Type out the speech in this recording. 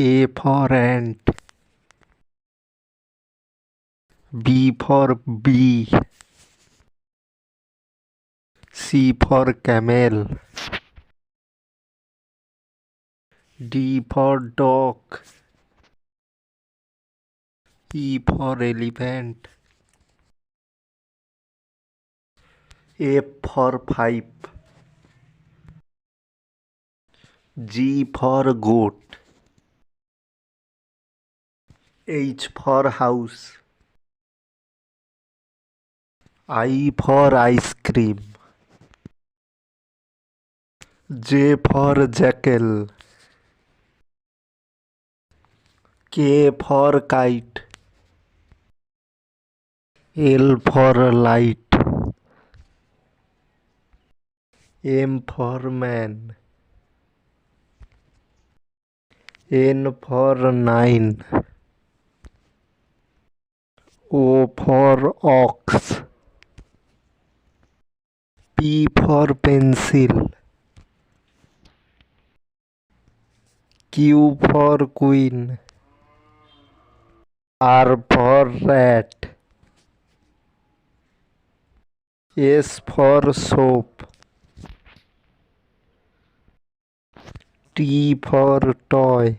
A for ant. B for bee. C for camel. D for dog. E for elephant. F for pipe. G for goat. H for house. I for ice cream. J for jackal. K for kite. L for light. M for man. N for 9. O for ox. P for pencil. Q for queen. R for rat. S for soap. T for toy.